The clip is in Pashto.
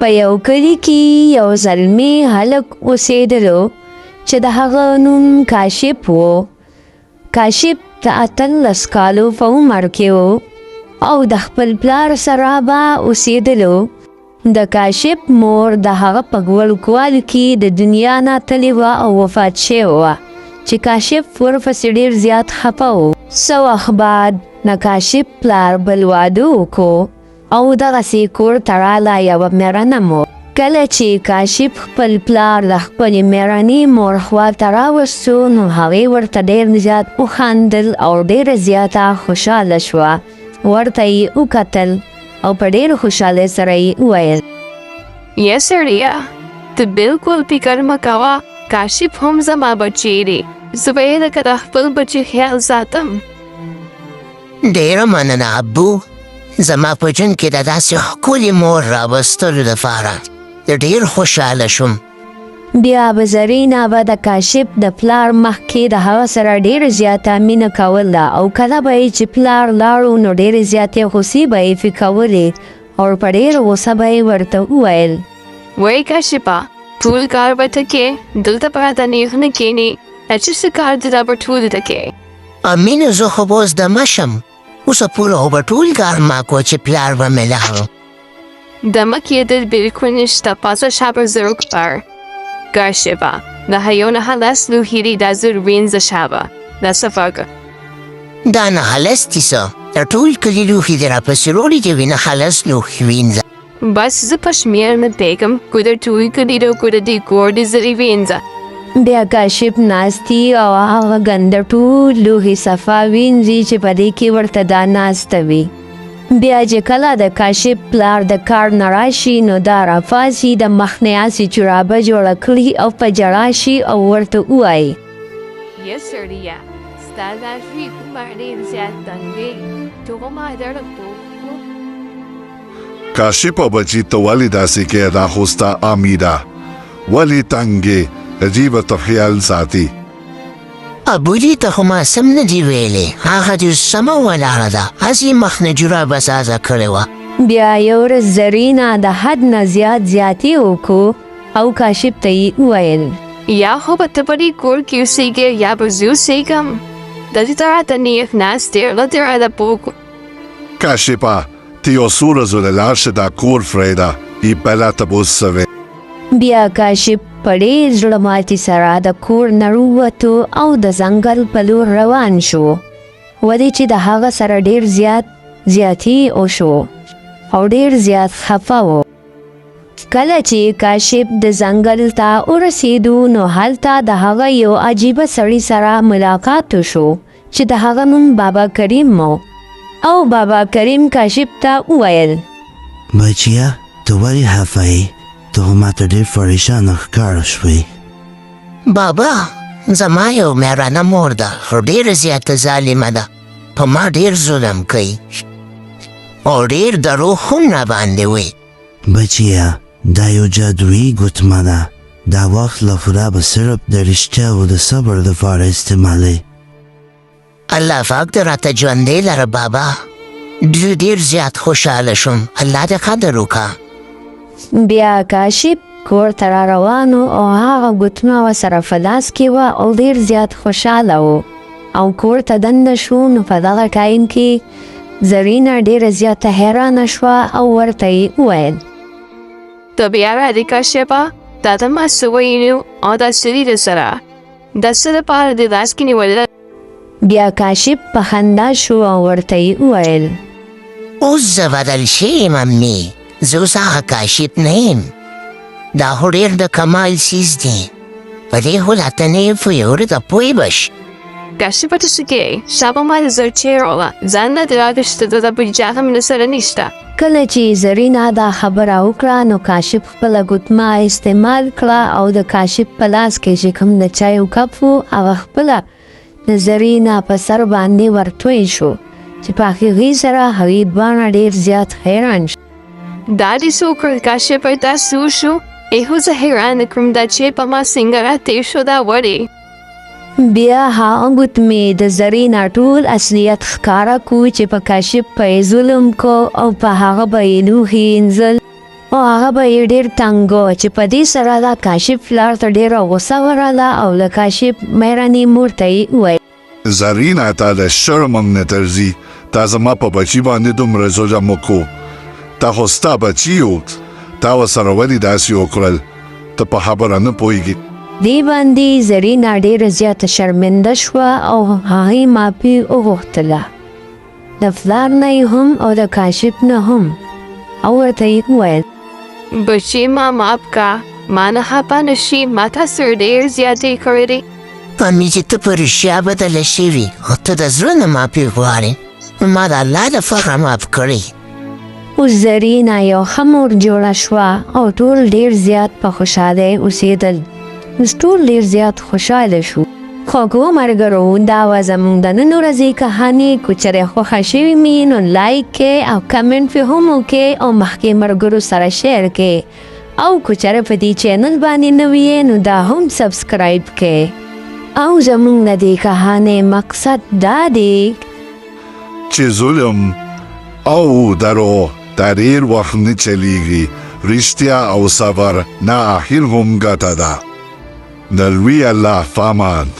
په یو کلي کې یو زلمی هلک اوسېدلو چې د هغه نوم کاشف و. کاشف د 18 کالو په عمر کې و او د خپل پلار سره به اوسېدلو. د کاشف مور د هغه په وړوکوالي کې د دنیا نه تللې وه او وفات شوې وه چې کاشف ورپسې ډېر زیات خفه و. څه وخت بعد د کاشف پلار بل واده وکړو او دغسې کور ته راله یوه میرنه مور. کله چې کاشف خپل پلار د خپلې میرنې مور خواته راوستو نو هغې ورته ډېر زیات وخندل او ډېره زیاته خوشحاله شوه. ورته یې وکتل او په ډېر خوشحالۍ سره یې وویل: یا سړیه، ته بالکل فکر مه کوه، کاشف هم زما بچی دی. زه به یې لکه د خپل بچي خیال ساتم. ډېره مننه ابو. زما په ژوند کې د داسې ښکلې مور راوستلو دپاره زه ډېر خوشحاله شوم. بیا به زرینا به د کاشف د پلار مخکې د هغه سره ډېره زیاته مینه کوله او کله به یې چې پلار لاړو نو ډېرې زیاتې غوسې به یې فکرولې او په ډېره غوسه به یې ورته وویل: وایي کاشفه، ټول کار به ته کې، دلته پراته نیغ نه کښېنې. دا چې څه کار دی دا به ټول ته کې. امینه زه خو به اوس دمه شم. اوسه پوره خو به ټول کار ما کو چې پلار به مې لاړو. دمه کېدل بالکل نشته، پاسه شا به زه وکړم. کاشفه، د هیونه لوښي دي، دا زه وینځه شابه. دا څه فرق؟ دا نه هلستې څه د ټول کلي لوښي دې راپسې روړي دي وي نه هلست لوښي وینځه. بس زه په شمېر نه پوهېږم، که د ټول کلي د که د دې کور دې زه وینځه. بیا کاشف ناستی او هغه ګنده ټول لوښي صفا وینځي چې په دې کې ورته دا ناسته وي. بیا چې کله د کاشف پلار د کار نه راشي نو دا راپاڅي، د مخنیاسې جرابه جوړه کړي او په ژړا شي او ورته ووایي: یا سړیه، ستا دا ژوي کومه ډېر زیات تنګ دی، چې غومه درته پوه. کاشفه بچي ته ولې داسې کې دا خو ستا امیده ولې تنګ یې؟ عجیبه ته خیال ساتي. ابو دې ته خو ما سم نه دي ویلې، هغه دې سمه ولاړه ده، هسې مخ نه جرابه سازه کړې وه. بیا یو ورځ زرینا د حد نه زیات زیاتې وکړو او کاشف ته یې وویل: یا خو به ته په دې کور کې اوسېږې یا به زه اوسېږم. دلته ته راته نیغ ناست دی، له دې راته پوه کړو. کاشفه، ته یو څو ورځو له لاړ شه دا کور پرېږده، ای بله ته به اوس څه وې. بیا کاشف په ډېر زړه ماتي سره د کور نه ووتو او د ځنګل په لور روان شو، ولې چې د هغه سره ډېر زیاتې وشو او ډېر زیات خفه و. کله چې کاشف د ځنګل ته ورسېدو نو هلته د هغه یو عجیبه سړي سره ملاقات وشو چې د هغه نوم بابا کریم و. او بابا کریم کاشف ته وویل: بچیه، ته ولې خفه یې؟ ته خو ماته ډېر پریشانه ښکاره شوې. بابا، زما یو میرنه مور ده، خو ډېره زیاته ظالمه ده، په ما ډېر ظلم کوي او ډېر دروغ هم راباندې وایي. بچیه، دا یو جادویي ګوتمه ده. دا وخت لپاره به صرف د رښتیا او د صبر دپاره استعمالوي. الله پاک دې راته ژوندی لره بابا. ډېر زیات خوشحاله شوم. الله دې قدر وکړه. بیا کاشف کور ته را روانو او هغه ګوتمه ورسره په لاس کې وه او ډېر زیات خوشحاله و او کور ته دننه شو. نو په دغه ټایم کې زرینا ډېره زیاته حیرانه شوه او ورته یې وویل: ته بیا راځې کاشفه، دا ته ما څه ویلي او دا څه دي درسره؟ دا څه دپاره دې لاس کې نیولې؟ بیا کاشف په خندا شو او ورته یې وویل: اوس زه بدل شویم امي، زه اوس هغه کاشف نه یم. دا خو ډېر د کمال څیز دی، په دې خو لا ته نه یې پوهې، ورته پوه به شي. کاشفه ته څه کوې؟ شابه ما د زر چیروله، ځان نه دې راګشته، د بجا هم نه سره نشته. کله چې زرینا دا خبره وکړه نو کاشف خپله ګوتمه استعمال کړه او د کاشف په لاس کې چې کوم د چایو کپ و هغه خپله د زرینا په سر باندې ورتوی شو چې په هغې سره هغې دواړه ډېر زیات حیران شو. دا دې څه وکړل کاشفه؟ دا څه وشو؟ خو زه حیرانه کړم دا چې په ما څنګه راتېر شو دا ولې؟ بیا هغه ګوتمې د زرینا ټول اصلیت ښکاره کو چې په کاشف په یې ظلم کو او په هغه به یې لوښي وینځل او هغه به یې ډېر تنګ چې په دې سره دا کاشف پلار ته ډېره غوسه ورغله او له کاشف میرنې مور ته یې وویل زرینا تا د شرم هم نه درځي تا زما په بچي باندې دومره ظلم وکړو تا خو ستا بچي و تا ورسره ولې داسې وکړل ته په خبره نه پوهېږې دې باندې زرینا ډېره زیاته شرمنده شوه او هغې معافي وغوښتله د پلار نه یې هم او د کاشف نه هم او ورته یې وویل بچی ما معاف کا ما نه خفه نشي ما تا سره ډېر زیاتې کړې دي مامي چې ته په رښتیا بدله شوې او ته د زړه نه معافي غواړې نو ما د الله دپاره معاف کړې اوس زرینا یو ښه مور جوړه شوه او ټول ډېر زیات په خوشحالۍ اوسېدل اوس ټول ډېر زیات خوشحاله شو خوږو ملګرو دا وه زموږ د نن ورځې کهاني که چېرې خوښه شوې مې نو لایک کې او کمنټ پې هم وکړې او مخکې ملګرو سره شیر کې او که چېرې په دې چینل باندې نوی یې نو دا هم سبسکرایب کې او زموږ د دې کهانۍ مقصد دا دی چې ظلم او درو دا ډېر وخت نه چلیږي رښتیا او صبر نه اخر هم ګټه ده د لوی الله په امان